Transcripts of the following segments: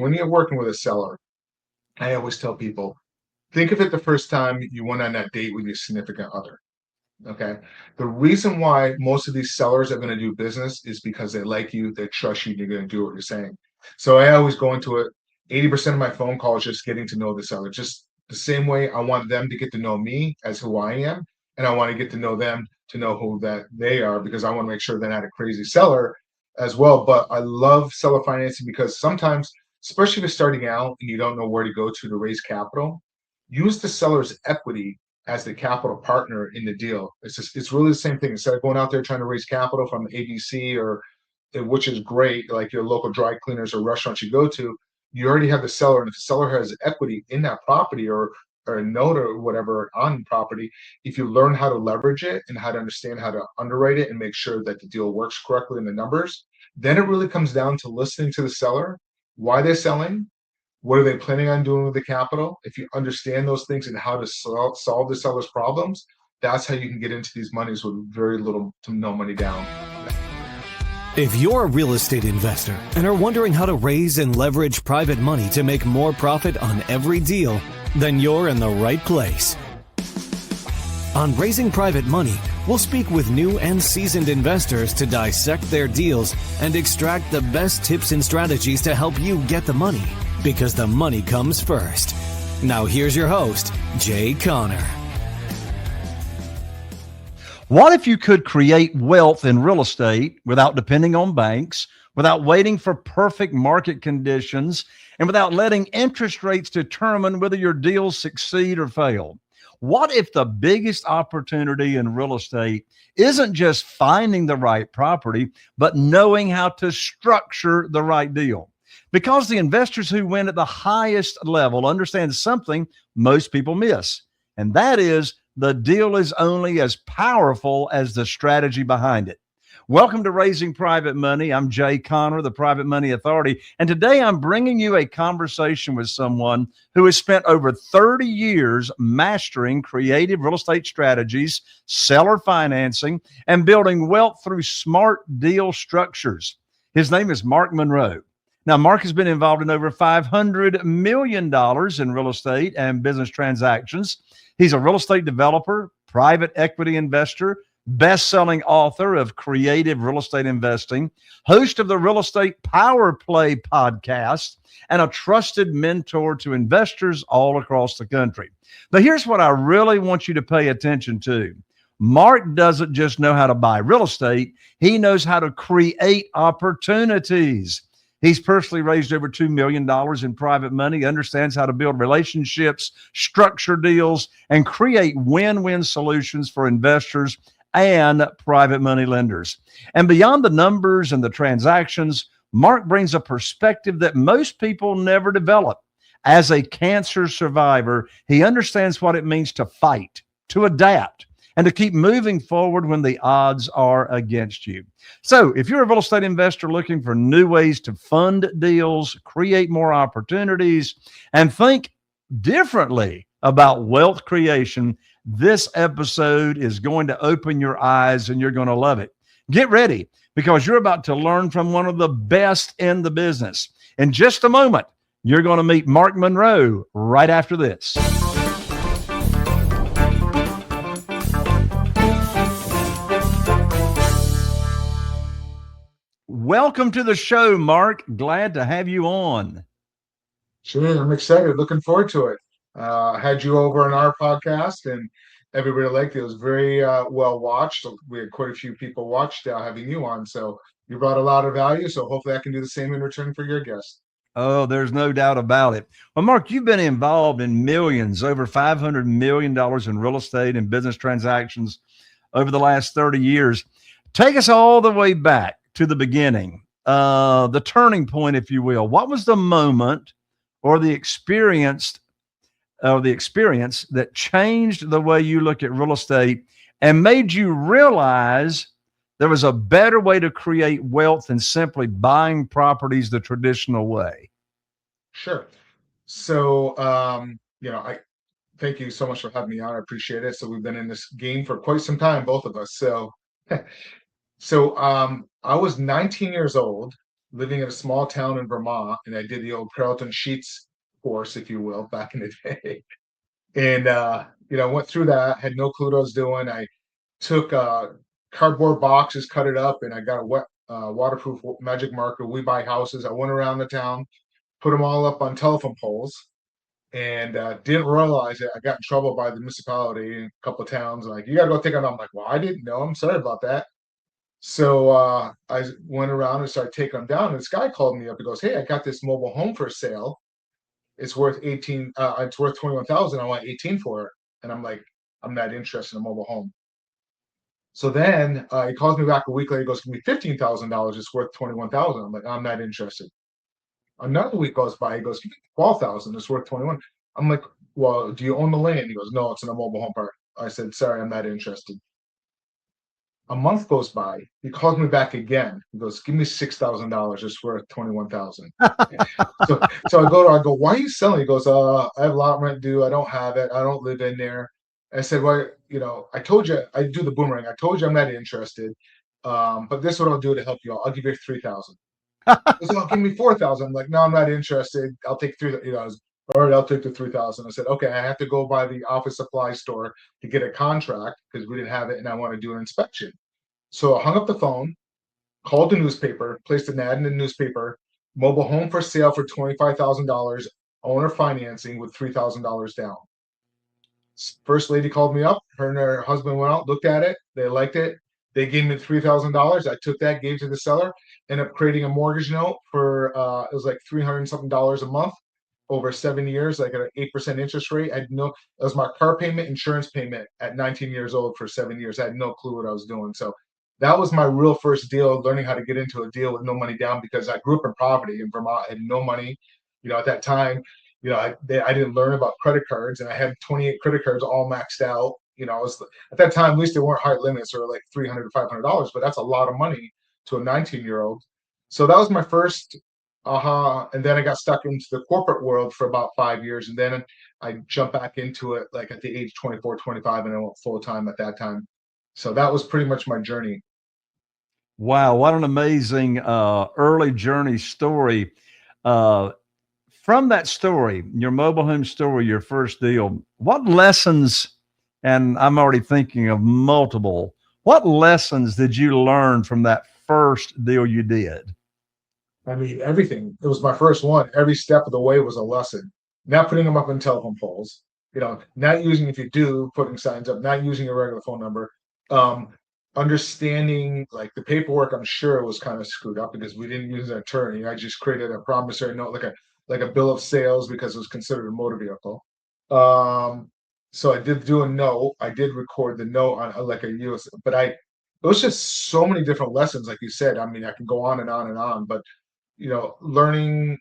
When you're working with a seller, I always tell people, think of it the first time you went on that date with your significant other. Okay. The reason why most of these sellers are going to do business is because they like you, they trust you, and you're going to do what you're saying. So I always go into it. 80% of my phone calls just getting to know the seller. Just the same way I want them to get to know me as who I am, and I want to get to know them to know who that they are because I want to make sure they're not a crazy seller as well. But I love seller financing because sometimes, especially if you're starting out and you don't know where to go to raise capital, use the seller's equity as the capital partner in the deal. It's really the same thing. Instead of going out there trying to raise capital from ABC or which is great, like your local dry cleaners or restaurants you go to, you already have the seller, and if the seller has equity in that property or a note or whatever on property, if you learn how to leverage it and how to understand how to underwrite it and make sure that the deal works correctly in the numbers, then it really comes down to listening to the seller, why they're selling, what are they planning on doing with the capital? If you understand those things and how to solve the seller's problems, that's how you can get into these monies with very little to no money down. If you're a real estate investor and are wondering how to raise and leverage private money to make more profit on every deal, then you're in the right place. On Raising Private Money, we'll speak with new and seasoned investors to dissect their deals and extract the best tips and strategies to help you get the money, because the money comes first. Now here's your host, Jay Conner. What if you could create wealth in real estate without depending on banks, without waiting for perfect market conditions, and without letting interest rates determine whether your deals succeed or fail? What if the biggest opportunity in real estate isn't just finding the right property, but knowing how to structure the right deal? Because the investors who win at the highest level understand something most people miss, and that is the deal is only as powerful as the strategy behind it. Welcome to Raising Private Money. I'm Jay Conner, the Private Money Authority, and today I'm bringing you a conversation with someone who has spent over 30 years mastering creative real estate strategies, seller financing, and building wealth through smart deal structures. His name is Mark Monroe. Now, Mark has been involved in over $500 million in real estate and business transactions. He's a real estate developer, private equity investor, best-selling author of Creative Real Estate Investing, host of the Real Estate Power Play podcast, and a trusted mentor to investors all across the country. But here's what I really want you to pay attention to. Mark doesn't just know how to buy real estate. He knows how to create opportunities. He's personally raised over $2 million in private money, understands how to build relationships, structure deals, and create win-win solutions for investors and private money lenders. And beyond the numbers and the transactions, Mark brings a perspective that most people never develop. As a cancer survivor, he understands what it means to fight, to adapt, and to keep moving forward when the odds are against you. So if you're a real estate investor looking for new ways to fund deals, create more opportunities, and think differently about wealth creation, this episode is going to open your eyes and you're going to love it. Get ready, because you're about to learn from one of the best in the business. In just a moment, you're going to meet Mark Monroe right after this. Welcome to the show, Mark. Glad to have you on. Sure, I'm excited. Looking forward to it. I had you over on our podcast, and everybody liked it. It was very well watched. We had quite a few people watched having you on, so you brought a lot of value. So hopefully, I can do the same in return for your guest. Oh, there's no doubt about it. Well, Mark, you've been involved in millions, over $500 million in real estate and business transactions over the last 30 years. Take us all the way back to the beginning, the turning point, if you will. What was the moment or the experience that changed the way you look at real estate and made you realize there was a better way to create wealth than simply buying properties the traditional way? Sure. So, I thank you so much for having me on. I appreciate it. So we've been in this game for quite some time, both of us. So I was 19 years old living in a small town in Vermont, and I did the old Carlton Sheets course, if you will, back in the day. And went through that, had no clue what I was doing. I took cardboard boxes, cut it up, and I got a wet waterproof magic marker. We buy houses. I went around the town, put them all up on telephone poles, and didn't realize it. I got in trouble by the municipality in a couple of towns. Like, you got to go take them down. I'm like, well, I didn't know. I'm sorry about that. So I went around and started taking them down. And this guy called me up. He goes, "Hey, I got this mobile home for sale. It's worth 18. It's worth 21,000. I want 18 for it." And I'm like, "I'm not interested in a mobile home." So then he calls me back a week later. He goes, "Give me $15,000. It's worth 21,000." I'm like, "I'm not interested." Another week goes by. He goes, "Give me 12,000. It's worth 21." I'm like, "Well, do you own the land?" He goes, "No, it's in a mobile home park." I said, "Sorry, I'm not interested." A month goes by. He calls me back again. He goes, "Give me $6,000. It's worth 21,000." So I go, "Why are you selling?" He goes, "I have a lot of rent due. I don't have it. I don't live in there." I said, "Well, I told you." I do the boomerang. "I told you I'm not interested. But this is what I'll do to help you out. I'll give you 3,000." He goes, "Oh, give me 4,000." I'm like, "No, I'm not interested. I'll take three." I was, "All right, I'll take the 3,000." I said, "Okay, I have to go by the office supply store to get a contract because we didn't have it, and I want to do an inspection." So I hung up the phone, called the newspaper, placed an ad in the newspaper, "Mobile home for sale for $25,000, owner financing with $3,000 down." First lady called me up. Her and her husband went out, looked at it. They liked it. They gave me $3,000. I took that, gave to the seller, ended up creating a mortgage note for it was like 300 something dollars a month over 7 years, like at an 8% interest rate. I had no, it was my car payment, insurance payment at 19 years old for 7 years. I had no clue what I was doing. So that was my real first deal, learning how to get into a deal with no money down, because I grew up in poverty in Vermont. I had no money. At that time, I didn't learn about credit cards, and I had 28 credit cards all maxed out. I was, at that time, at least they weren't high limits, or like $300 to $500, but that's a lot of money to a 19-year-old. So that was my first aha. And then I got stuck into the corporate world for about 5 years, and then I jumped back into it like at the age 24, 25, and I went full time at that time. So that was pretty much my journey. Wow, what an amazing early journey story. Uh, from that story, your mobile home story, your first deal, what lessons, and I'm already thinking of multiple, what lessons did you learn from that first deal you did? I mean, everything. It was my first one. Every step of the way was a lesson. Not putting them up on telephone poles, not using, if you do, putting signs up, not using a regular phone number. Um, Understanding like the paperwork, I'm sure was kind of screwed up because we didn't use an attorney. I just created a promissory note, like a bill of sales, because it was considered a motor vehicle. Um, so I did do a note. I did record the note on like a US, but it was just so many different lessons, like you said. I mean, I can go on and on and on, but learning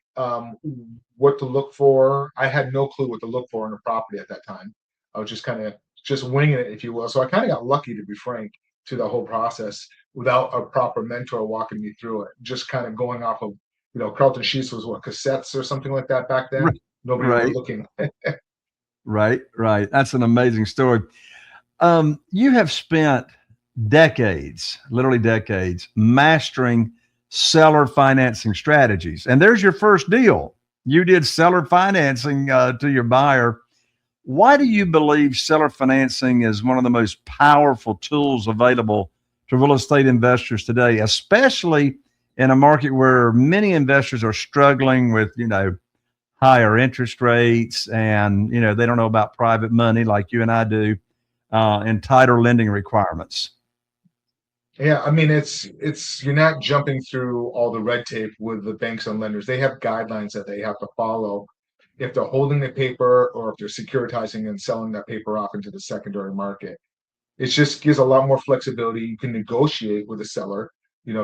what to look for. I had no clue what to look for in a property at that time. I was just kind of just winging it, if you will. So I kind of got lucky, to be frank, to the whole process without a proper mentor walking me through it. Just kind of going off of, Carlton Sheets was what, cassettes or something like that back then. Nobody was Right, looking. right. That's an amazing story. You have spent decades, literally decades, mastering seller financing strategies. And there's your first deal. You did seller financing to your buyer. Why do you believe seller financing is one of the most powerful tools available to real estate investors today, especially in a market where many investors are struggling with, higher interest rates, and, they don't know about private money like you and I do, and tighter lending requirements? Yeah, I mean, it's you're not jumping through all the red tape with the banks and lenders. They have guidelines that they have to follow if they're holding the paper or if they're securitizing and selling that paper off into the secondary market. It just gives a lot more flexibility. You can negotiate with the seller.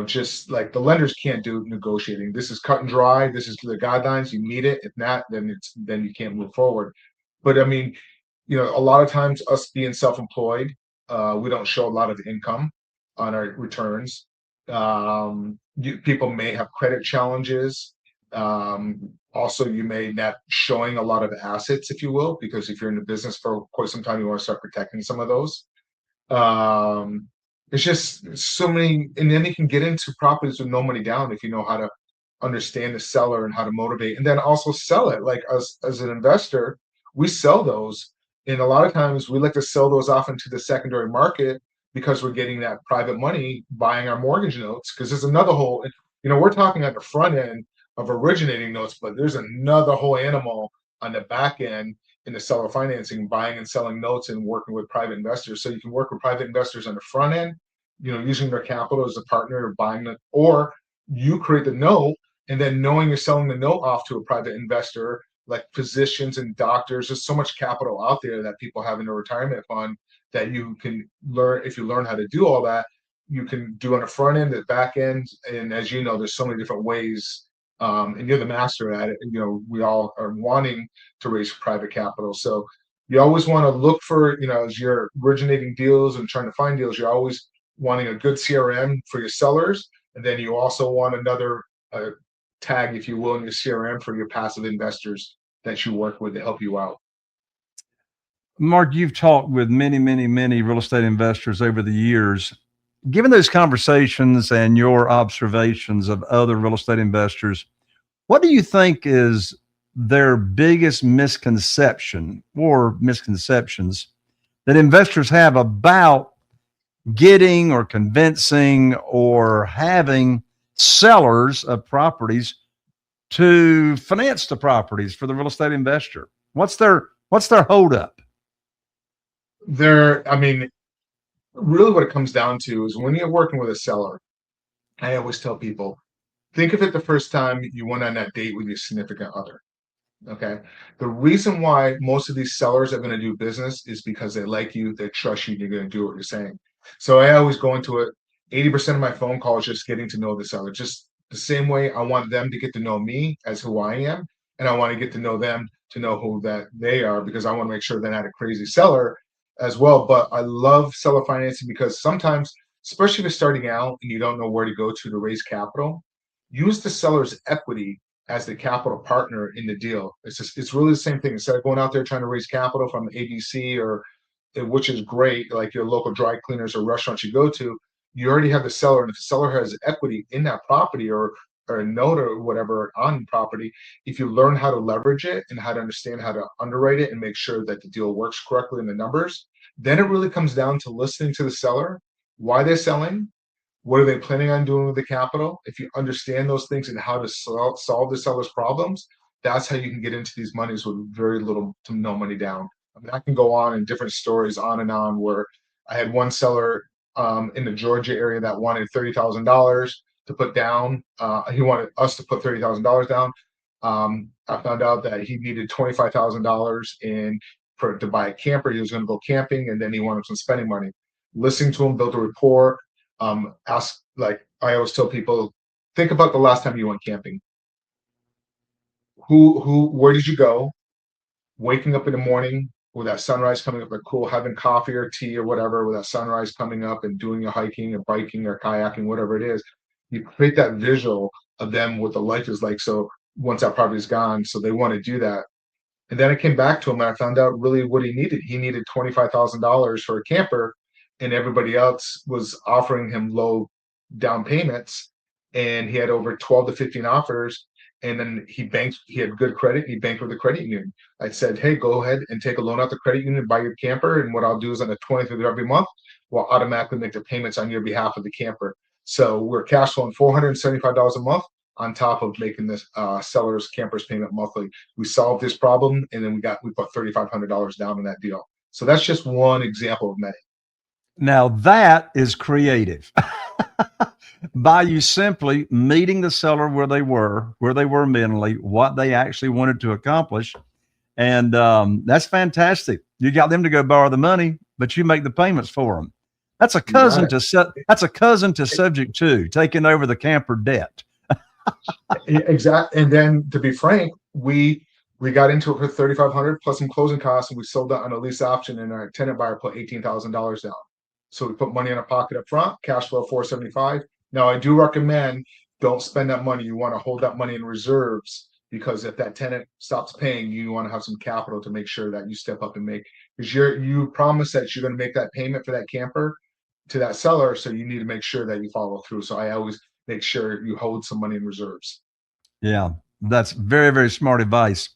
Just like the lenders can't do negotiating. This is cut and dry. This is the guidelines. You meet it. If not, then you can't move forward. But I mean, a lot of times us being self-employed, we don't show a lot of income on our returns. People may have credit challenges. Also, you may not showing a lot of assets, if you will, because if you're in the business for quite some time, you want to start protecting some of those. It's just so many, and then you can get into properties with no money down if you know how to understand the seller and how to motivate, and then also sell it. Like us as an investor, we sell those, and a lot of times we like to sell those off into the secondary market because we're getting that private money buying our mortgage notes. Because there's another whole, we're talking at the front end of originating notes, but there's another whole animal on the back end in the seller financing, buying and selling notes and working with private investors. So you can work with private investors on the front end, using their capital as a partner of buying it, or you create the note, and then knowing you're selling the note off to a private investor, like physicians and doctors. There's so much capital out there that people have in a retirement fund that you can learn. If you learn how to do all that, you can do on the front end, the back end. And as you know, there's so many different ways, and you're the master at it. We all are wanting to raise private capital. So you always want to look for, as you're originating deals and trying to find deals, you're always wanting a good CRM for your sellers. And then you also want another tag, if you will, in your CRM for your passive investors that you work with to help you out. Mark, you've talked with many, many, many real estate investors over the years. Given those conversations and your observations of other real estate investors, what do you think is their biggest misconception or misconceptions that investors have about getting or convincing or having sellers of properties to finance the properties for the real estate investor? What's their holdup? Really what it comes down to is when you're working with a seller, I always tell people, think of it the first time you went on that date with your significant other. Okay. The reason why most of these sellers are going to do business is because they like you, they trust you, and you're going to do what you're saying. So I always go into it. 80% of my phone calls just getting to know the seller. Just the same way I want them to get to know me as who I am, and I want to get to know them to know who that they are, because I want to make sure they're not a crazy seller as well. But I love seller financing because sometimes, especially if you're starting out and you don't know where to go to raise capital, use the seller's equity as the capital partner in the deal. It's really the same thing. Instead of going out there trying to raise capital from ABC, or which is great, like your local dry cleaners or restaurants you go to, you already have the seller, and if the seller has equity in that property or a note or whatever on property, if you learn how to leverage it and how to understand how to underwrite it and make sure that the deal works correctly in the numbers, then it really comes down to listening to the seller, why they're selling, what are they planning on doing with the capital. If you understand those things and how to solve the seller's problems, that's how you can get into these monies with very little to no money down. I can go on in different stories on and on, where I had one seller in the Georgia area that wanted $30,000 to put down. He wanted us to put $30,000 down. I found out that he needed $25,000 to buy a camper. He was going to go camping, and then he wanted some spending money. Listening to him, built a rapport. Like I always tell people, think about the last time you went camping. Where did you go? Waking up in the morning with that sunrise coming up, like cool, having coffee or tea or whatever, with that sunrise coming up, and doing your hiking or biking or kayaking, whatever it is. You create that visual of them, what the life is like. So once that property is gone, so they want to do that. And then I came back to him and I found out really what he needed. He needed $25,000 for a camper, and everybody else was offering him low down payments. And he had over 12 to 15 offers. And then he had good credit. He banked with the credit union. I said, hey, go ahead and take a loan out the credit union, buy your camper. And what I'll do is on the 20th of every month, we'll automatically make the payments on your behalf of the camper. So we're cash flowing $475 a month on top of making this seller's camper's payment monthly. We solved this problem, and then we put $3,500 down in that deal. So that's just one example of many. Now that is creative. By you simply meeting the seller where they were mentally, what they actually wanted to accomplish. And that's fantastic. You got them to go borrow the money, but you make the payments for them. That's a cousin to subject to taking over the camper debt. Exactly. And then, to be frank, we got into it for $3,500 plus some closing costs, and we sold that on a lease option, and our tenant buyer put $18,000 down. So we put money in a pocket up front, cash flow $475. Now I do recommend, don't spend that money. You want to hold that money in reserves, because if that tenant stops paying, you want to have some capital to make sure that you step up and make, because you promise that you're going to make that payment for that camper to that seller. So you need to make sure that you follow through. So I always make sure you hold some money in reserves. Yeah, that's very, very smart advice.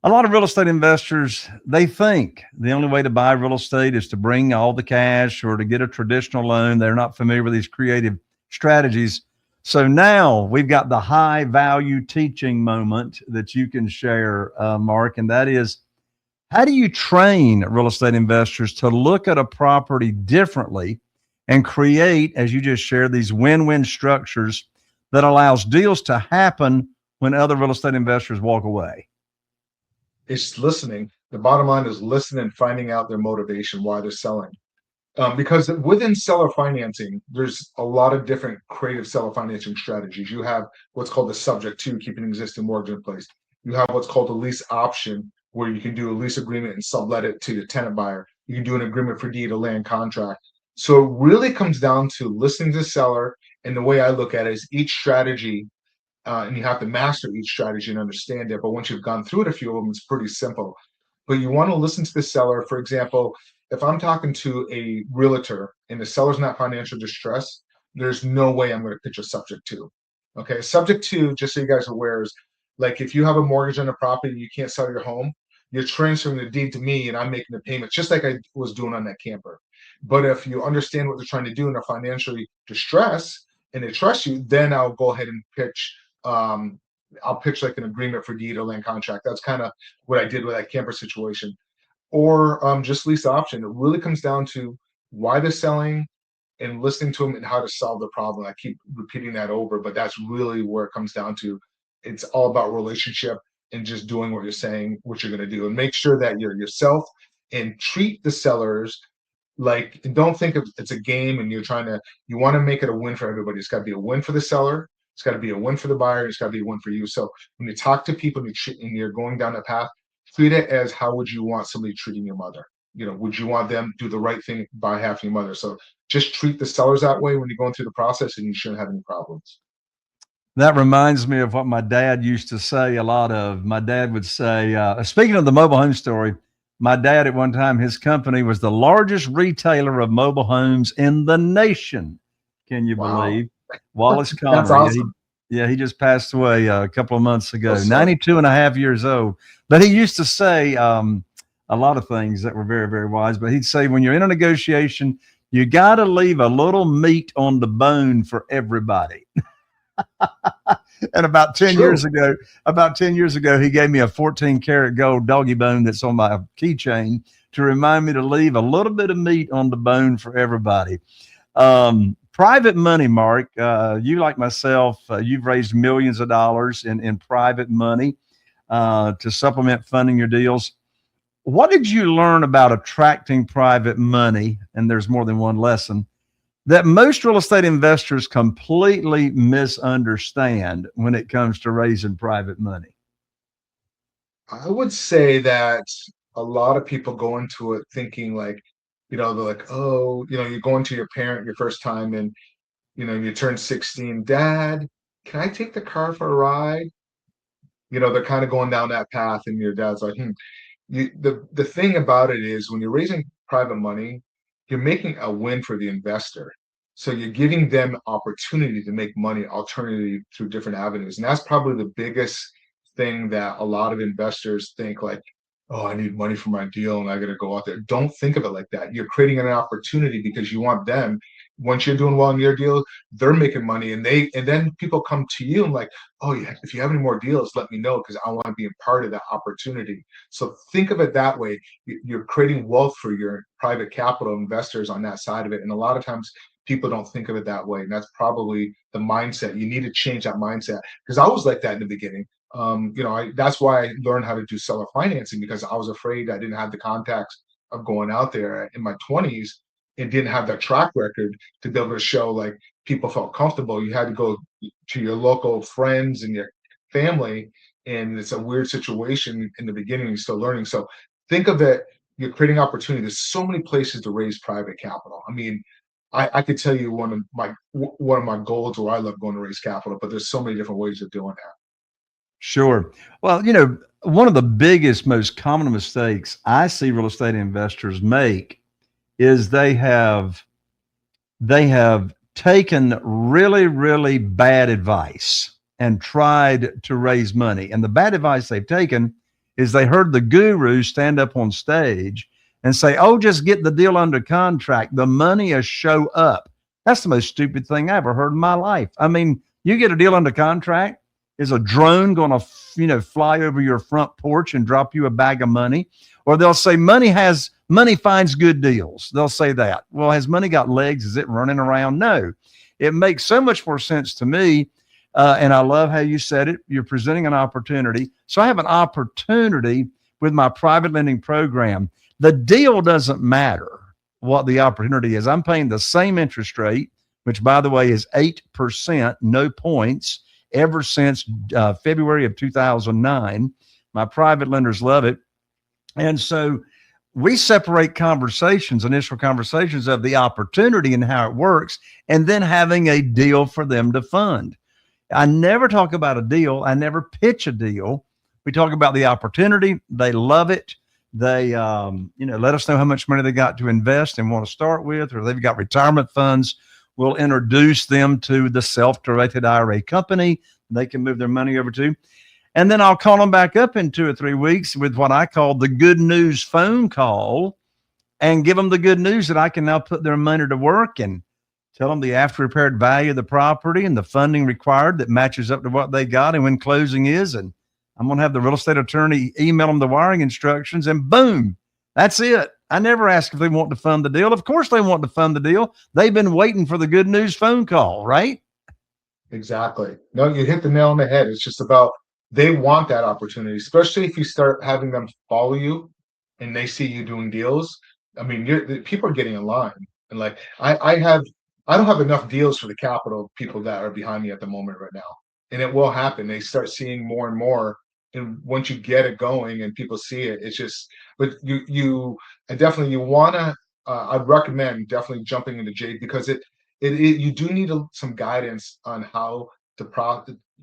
A lot of real estate investors, they think the only way to buy real estate is to bring all the cash or to get a traditional loan. They're not familiar with these creative strategies. So now we've got the high value teaching moment that you can share, Mark, and that is, how do you train real estate investors to look at a property differently and create, as you just shared, these win-win structures that allows deals to happen when other real estate investors walk away? It's listening. The bottom line is listening and finding out their motivation, why they're selling. Because within seller financing, there's a lot of different creative seller financing strategies. You have what's called the subject to, keep an existing mortgage in place. You have what's called a lease option, where you can do a lease agreement and sublet it to the tenant buyer. You can do an agreement for deed, a land contract. So it really comes down to listening to the seller. And the way I look at it is each strategy, and you have to master each strategy and understand it. But once you've gone through it, a few of them, it's pretty simple. But you want to listen to the seller. For example, if I'm talking to a realtor and the seller's not financial distress, there's no way I'm going to pitch a subject to. Okay, subject to, just so you guys are aware, is like if you have a mortgage on a property and you can't sell your home, you're transferring the deed to me and I'm making the payments, just like I was doing on that camper. But if you understand what they're trying to do and they're financially distressed and they trust you, then I'll go ahead and pitch. I'll pitch like an agreement for deed or land contract. That's kind of what I did with that camper situation, or just lease option. It really comes down to why they're selling and listening to them and how to solve the problem. I keep repeating that over, but that's really where it comes down to. It's all about relationship and just doing what you're saying, what you're going to do, and make sure that you're yourself and treat the sellers like, and don't think of it's a game and you want to make it a win for everybody. It's got to be a win for the seller. It's got to be a win for the buyer. It's got to be a win for you. So when you talk to people and you're going down that path, treat it as how would you want somebody treating your mother? Would you want them to do the right thing by half your mother? So just treat the sellers that way when you're going through the process, and you shouldn't have any problems. That reminds me of what my dad used to say a lot of. My dad would say, speaking of the mobile home story, my dad at one time, his company was the largest retailer of mobile homes in the nation. Can you Wow. believe? Wallace Connery. That's awesome. He just passed away a couple of months ago, Yes, 92 and a half years old. But he used to say a lot of things that were very, very wise. But he'd say, when you're in a negotiation, you got to leave a little meat on the bone for everybody. And about 10 years ago, he gave me a 14 karat gold doggy bone that's on my keychain to remind me to leave a little bit of meat on the bone for everybody. Private money, Mark, you, like myself, you've raised millions of dollars in private money to supplement funding your deals. What did you learn about attracting private money? And there's more than one lesson that most real estate investors completely misunderstand when it comes to raising private money. I would say that a lot of people go into it thinking like, they're like, oh, you're going to your parent your first time and, you turn 16, Dad, can I take the car for a ride? They're kind of going down that path, and your dad's like, the thing about it is when you're raising private money, you're making a win for the investor. So you're giving them opportunity to make money alternatively through different avenues. And that's probably the biggest thing that a lot of investors think like, oh, I need money for my deal and I got to go out there. Don't think of it like that. You're creating an opportunity because you want them. Once you're doing well in your deal, they're making money, and then people come to you and like, oh yeah, if you have any more deals, let me know because I want to be a part of that opportunity. So think of it that way. You're creating wealth for your private capital investors on that side of it. And a lot of times people don't think of it that way. And that's probably the mindset. You need to change that mindset, because I was like that in the beginning. That's why I learned how to do seller financing, because I was afraid I didn't have the contacts of going out there in my 20s and didn't have that track record to be able to show like people felt comfortable. You had to go to your local friends and your family, and it's a weird situation in the beginning. You're still learning. So think of it, you're creating opportunity. There's so many places to raise private capital. I mean, I could tell you one of my goals where I love going to raise capital, but there's so many different ways of doing that. Sure. Well, one of the biggest, most common mistakes I see real estate investors make is they have taken really, really bad advice and tried to raise money. And the bad advice they've taken is they heard the guru stand up on stage and say, oh, just get the deal under contract. The money will show up. That's the most stupid thing I ever heard in my life. I mean, you get a deal under contract. Is a drone going to, fly over your front porch and drop you a bag of money? Or they'll say money finds good deals. They'll say that. Well, has money got legs? Is it running around? No. It makes so much more sense to me. And I love how you said it. You're presenting an opportunity. So I have an opportunity with my private lending program. The deal doesn't matter what the opportunity is. I'm paying the same interest rate, which, by the way, is 8%, no points, ever since February of 2009. My private lenders love it. And so we separate initial conversations of the opportunity and how it works, and then having a deal for them to fund. I never talk about a deal. I never pitch a deal. We talk about the opportunity. They love it. They, let us know how much money they got to invest and want to start with, or they've got retirement funds. We'll introduce them to the self-directed IRA company they can move their money over to. And then I'll call them back up in 2 or 3 weeks with what I call the good news phone call, and give them the good news that I can now put their money to work and tell them the after repaired value of the property and the funding required that matches up to what they got and when closing is. And I'm going to have the real estate attorney email them the wiring instructions, and boom, that's it. I never ask if they want to fund the deal. Of course they want to fund the deal. They've been waiting for the good news phone call, right? Exactly. No, you hit the nail on the head. It's just about, they want that opportunity, especially if you start having them follow you and they see you doing deals. I mean, people are getting in line. And like, I don't have enough deals for the capital people that are behind me at the moment right now. And it will happen. They start seeing more and more. And once you get it going and people see it, it's just, but you want to, I'd recommend definitely jumping into Jade, because you do need some guidance on how to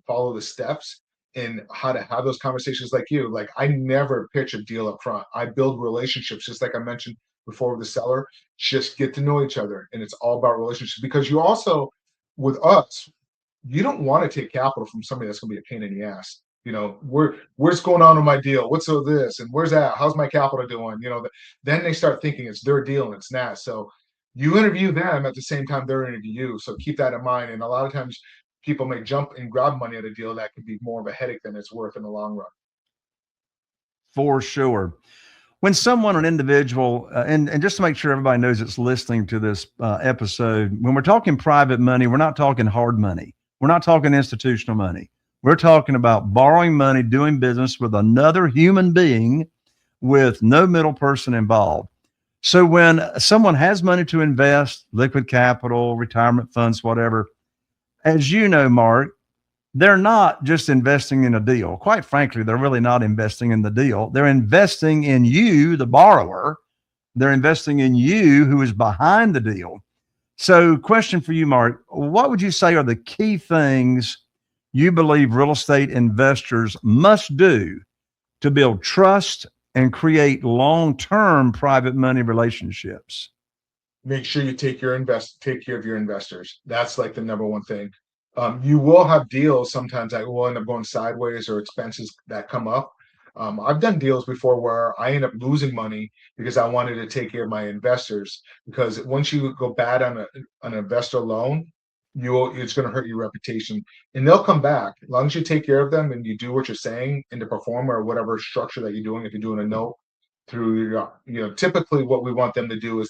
follow the steps and how to have those conversations like you. Like, I never pitch a deal up front. I build relationships, just like I mentioned before with the seller. Just get to know each other, and it's all about relationships. Because you also, with us, you don't want to take capital from somebody that's going to be a pain in the ass. Where's going on with my deal? What's all this? And where's that? How's my capital doing? Then they start thinking it's their deal and it's not. So you interview them at the same time they're interviewing you. So keep that in mind. And a lot of times people may jump and grab money at a deal that could be more of a headache than it's worth in the long run. For sure. When an individual, and just to make sure everybody knows it's listening to this episode, when we're talking private money, we're not talking hard money. We're not talking institutional money. We're talking about borrowing money, doing business with another human being with no middle person involved. So when someone has money to invest, liquid capital, retirement funds, whatever, as you know, Mark, they're not just investing in a deal. Quite frankly, they're really not investing in the deal. They're investing in you, the borrower. They're investing in you, who is behind the deal. So question for you, Mark, what would you say are the key things you believe real estate investors must do to build trust and create long-term private money relationships? Make sure you take care of your investors. That's like the number one thing. You will have deals sometimes that will end up going sideways, or expenses that come up. I've done deals before where I end up losing money because I wanted to take care of my investors. Because once you go bad on an investor loan, it's going to hurt your reputation, and they'll come back as long as you take care of them and you do what you're saying and to perform, or whatever structure that you're doing. If you're doing a note through typically what we want them to do is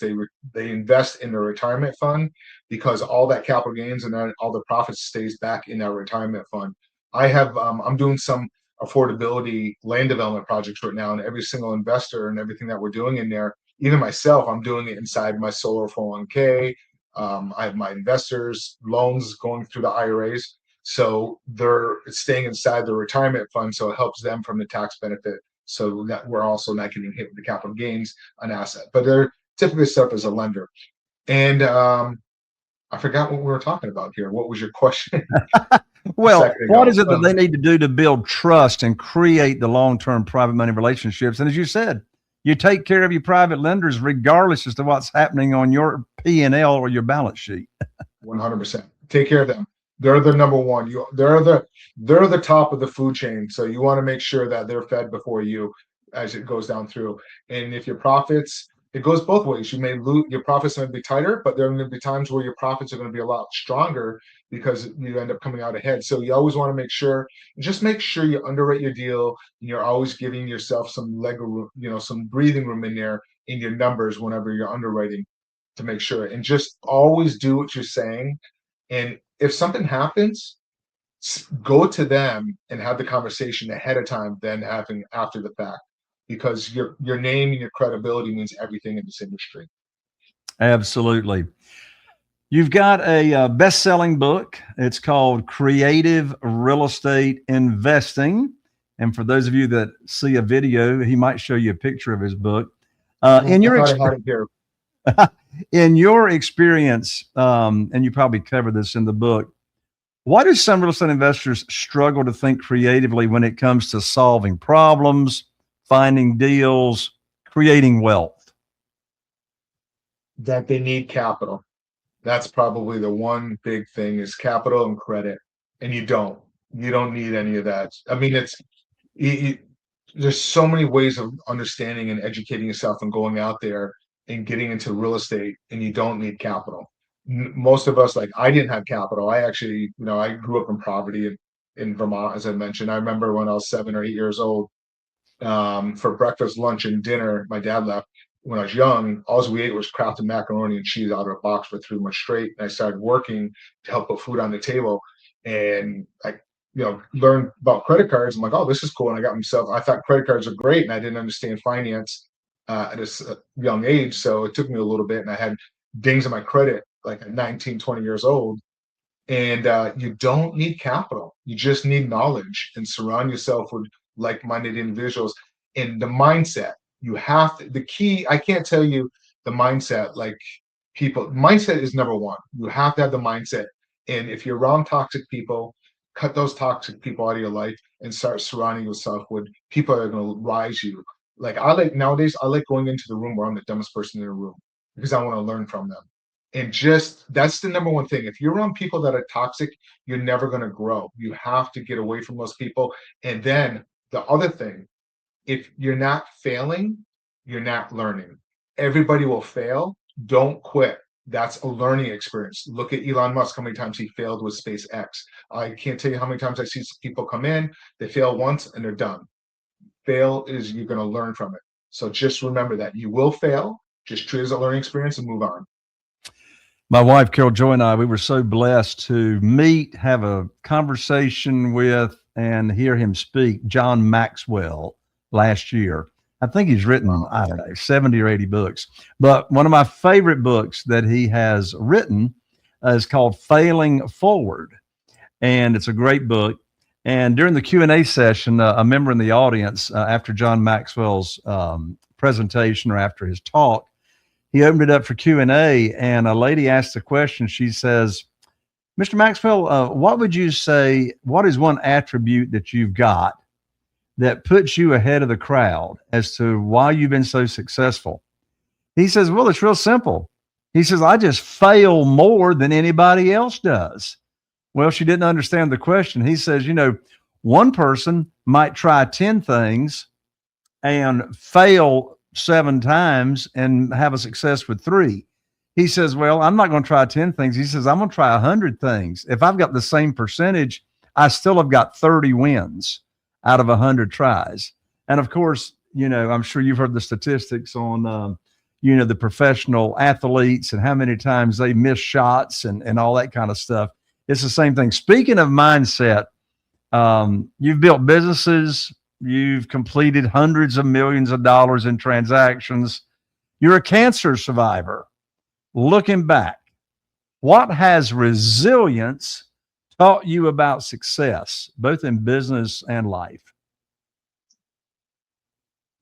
they invest in their retirement fund, because all that capital gains and then all the profits stays back in that retirement fund. I'm doing some affordability land development projects right now, and every single investor and everything that we're doing in there, even myself, I'm doing it inside my solar 401k. I have my investors loans going through the IRAs, so they're staying inside the retirement fund, so it helps them from the tax benefit, so that we're also not getting hit with the capital gains on asset. But they're typically set up as a lender. And I forgot what we were talking about here. What was your question? Well, what is it that they need to do to build trust and create the long-term private money relationships? And as you said, you take care of your private lenders regardless as to what's happening on your P&L or your balance sheet. 100%. Take care of them. They're the number one. They're the top of the food chain. So you want to make sure that they're fed before you as it goes down through. And if your profits, it goes both ways. You may lose your profits may be tighter, but there are going to be times where your profits are going to be a lot stronger because you end up coming out ahead. So you always want to make sure, just make sure you underwrite your deal and you're always giving yourself some leg room, some breathing room in there in your numbers whenever you're underwriting to make sure. And just always do what you're saying. And if something happens, go to them and have the conversation ahead of time than having after the fact, because your name and your credibility means everything in this industry. Absolutely. You've got a best-selling book. It's called Creative Real Estate Investing. And for those of you that see a video, he might show you a picture of his book. In your experience, and you probably cover this in the book, why do some real estate investors struggle to think creatively when it comes to solving problems, finding deals, creating wealth? That they need capital. That's probably the one big thing, is capital and credit. And you don't need any of that. I mean, there's so many ways of understanding and educating yourself and going out there and getting into real estate, and you don't need capital. Most of us, like, I didn't have capital. I actually, I grew up in poverty in Vermont, as I mentioned. I remember when I was 7 or 8 years old, for breakfast, lunch, and dinner, my dad left. When I was young, all we ate was Kraft and macaroni and cheese out of a box for 3 months straight. And I started working to help put food on the table. And I, learned about credit cards. I'm like, oh, this is cool. And I thought credit cards are great. And I didn't understand finance at this young age. So it took me a little bit. And I had dings in my credit, like at 19, 20 years old. And you don't need capital. You just need knowledge, and surround yourself with like-minded individuals. And the mindset, the key, I can't tell you the mindset, mindset is number one. You have to have the mindset. And if you're around toxic people, cut those toxic people out of your life and start surrounding yourself with people that are going to rise you. Nowadays, I like going into the room where I'm the dumbest person in the room, because I want to learn from them. And that's the number one thing. If you're around people that are toxic, you're never going to grow. You have to get away from those people. And then the other thing, if you're not failing, you're not learning. Everybody will fail. Don't quit. That's a learning experience. Look at Elon Musk, how many times he failed with SpaceX. I can't tell you how many times I see people come in, they fail once and they're done. Fail is, you're going to learn from it. So just remember that you will fail. Just treat it as a learning experience and move on. My wife, Carol Joy, and I, we were so blessed to meet, have a conversation with, and hear him speak, John Maxwell, last year. I think he's written, I don't know, 70 or 80 books. But one of my favorite books that he has written is called Failing Forward. And it's a great book. And during the Q&A session, a member in the audience, after John Maxwell's presentation, or after his talk, he opened it up for Q&A, and a lady asked the question. She says, Mr. Maxwell, what would you say, what is one attribute that you've got that puts you ahead of the crowd as to why you've been so successful? He says, well, it's real simple. He says, I just fail more than anybody else does. Well, she didn't understand the question. He says, one person might try 10 things and fail 7 times and have a success with 3. He says, well, I'm not going to try 10 things. He says, I'm going to try 100 things. If I've got the same percentage, I still have got 30 wins out of 100 tries. And of course, I'm sure you've heard the statistics on, the professional athletes and how many times they miss shots and all that kind of stuff. It's the same thing. Speaking of mindset, you've built businesses, you've completed hundreds of millions of dollars in transactions. You're a cancer survivor. Looking back, what has resilience taught you about success, both in business and life?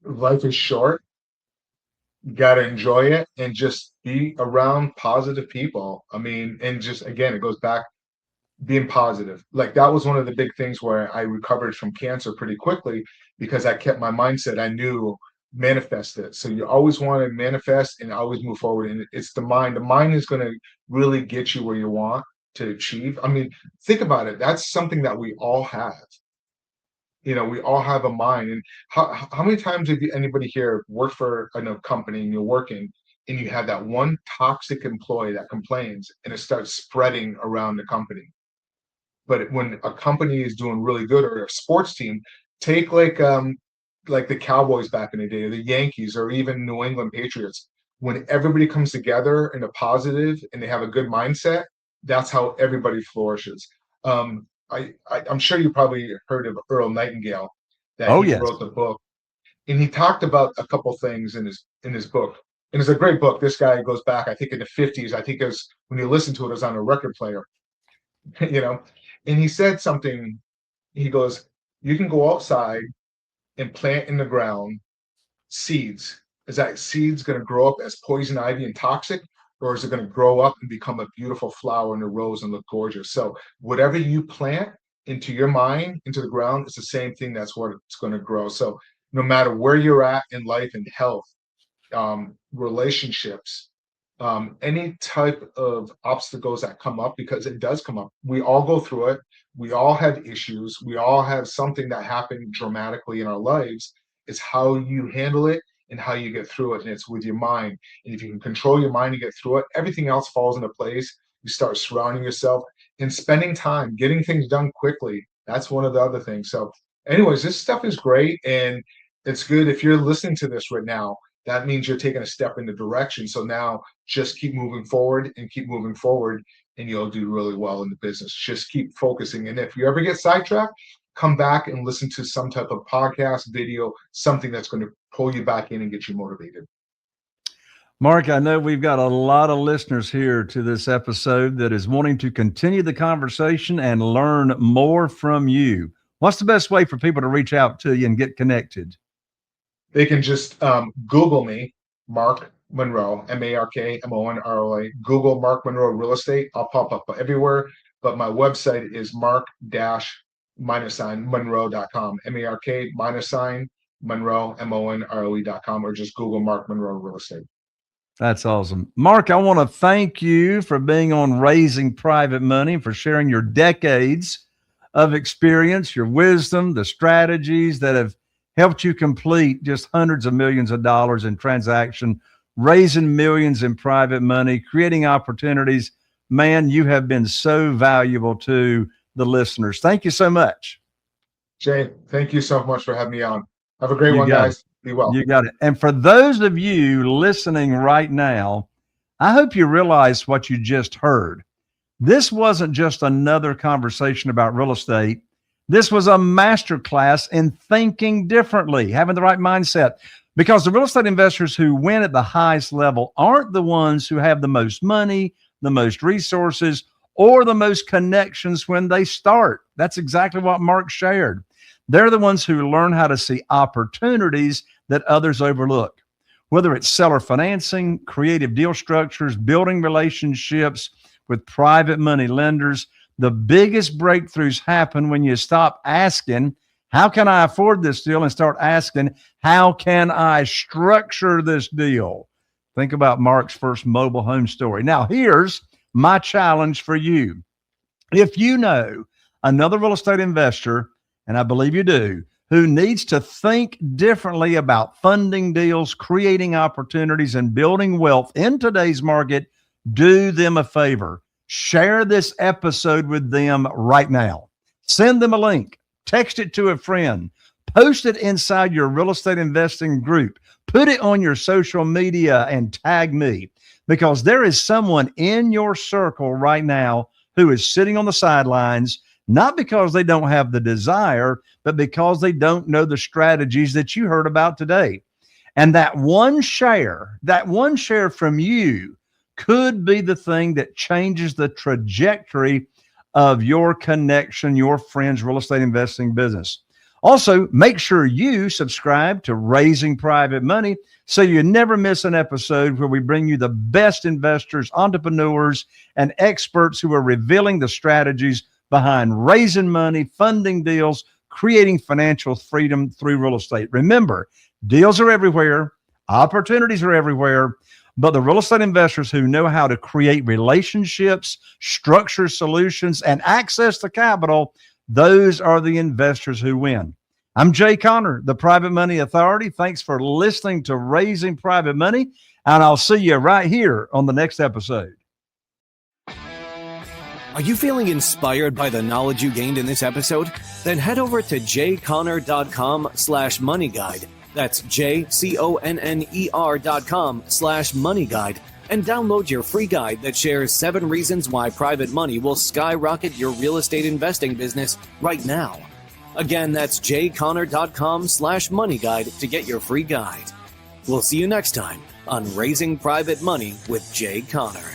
Life is short. You got to enjoy it and just be around positive people. I mean, and just, again, it goes back, being positive. Like, that was one of the big things where I recovered from cancer pretty quickly, because I kept my mindset. I knew, manifest it. So you always want to manifest and always move forward. And it's the mind. The mind is going to really get you where you want to achieve. I mean, think about it. That's something that we all have. We all have a mind. And how many times have anybody here worked for a company and you're working and you have that one toxic employee that complains and it starts spreading around the company? But when a company is doing really good, or a sports team, take like the Cowboys back in the day, or the Yankees, or even New England Patriots, when everybody comes together in a positive and they have a good mindset, that's how everybody flourishes. I'm sure you probably heard of Earl Nightingale, that Oh, he yes. wrote the book, and he talked about a couple things in his book. And it's a great book. This guy goes back, I think, in the 50s. I think it was, when you listen to it, it was on a record player, you know. And he said something. He goes, "You can go outside and plant in the ground seeds. Is that seeds going to grow up as poison ivy and toxic, or is it going to grow up and become a beautiful flower and a rose and look gorgeous?" So whatever you plant into your mind, into the ground, it's the same thing. That's what it's going to grow. So no matter where you're at in life and health, relationships, any type of obstacles that come up, because it does come up. We all go through it. We all have issues. We all have something that happened dramatically in our lives. It's how you handle it and how you get through it. And it's with your mind. And if you can control your mind and get through it, everything else falls into place. You start surrounding yourself and spending time, getting things done quickly. That's one of the other things. So anyways, this stuff is great. And it's good. If you're listening to this right now, that means you're taking a step in the direction. So now just keep moving forward and keep moving forward, and you'll do really well in the business. Just keep focusing. And if you ever get sidetracked, come back and listen to some type of podcast, video, something that's going to pull you back in and get you motivated. Mark, I know we've got a lot of listeners here to this episode that is wanting to continue the conversation and learn more from you. What's the best way for people to reach out to you and get connected? They can just Google me, Mark Monroe, MarkMonroe. Google Mark Monroe Real Estate. I'll pop up everywhere. But my website is mark-monroe.com. Monroe, MONROE.com, or just Google Mark Monroe Real Estate. That's awesome. Mark, I want to thank you for being on Raising Private Money, for sharing your decades of experience, your wisdom, the strategies that have helped you complete just hundreds of millions of dollars in transaction, raising millions in private money, creating opportunities. Man, you have been so valuable to the listeners. Thank you so much. Jay, thank you so much for having me on. Have a great one, guys. Be well. You got it. And for those of you listening right now, I hope you realize what you just heard. This wasn't just another conversation about real estate. This was a masterclass in thinking differently, having the right mindset, because the real estate investors who win at the highest level aren't the ones who have the most money, the most resources, or the most connections when they start. That's exactly what Mark shared. They're the ones who learn how to see opportunities that others overlook, whether it's seller financing, creative deal structures, building relationships with private money lenders. The biggest breakthroughs happen when you stop asking, how can I afford this deal? And start asking, how can I structure this deal? Think about Mark's first mobile home story. Now, here's my challenge for you. If you know another real estate investor, and I believe you do, who needs to think differently about funding deals, creating opportunities, and building wealth in today's market, do them a favor. Share this episode with them right now. Send them a link. Text it to a friend. Post it inside your real estate investing group. Put it on your social media and tag me, because there is someone in your circle right now who is sitting on the sidelines, not because they don't have the desire, but because they don't know the strategies that you heard about today. And that one share from you could be the thing that changes the trajectory of your connection, your friend's real estate investing business. Also, make sure you subscribe to Raising Private Money so you never miss an episode where we bring you the best investors, entrepreneurs, and experts who are revealing the strategies behind raising money, funding deals, creating financial freedom through real estate. Remember, deals are everywhere. Opportunities are everywhere. But the real estate investors who know how to create relationships, structure solutions, and access to capital, those are the investors who win. I'm Jay Conner, the Private Money Authority. Thanks for listening to Raising Private Money, and I'll see you right here on the next episode. Are you feeling inspired by the knowledge you gained in this episode? Then head over to jconner.com/money guide. That's jconner.com/money guide and download your free guide that shares 7 reasons why private money will skyrocket your real estate investing business right now. Again, that's jconner.com/money guide to get your free guide. We'll see you next time on Raising Private Money with Jay Conner.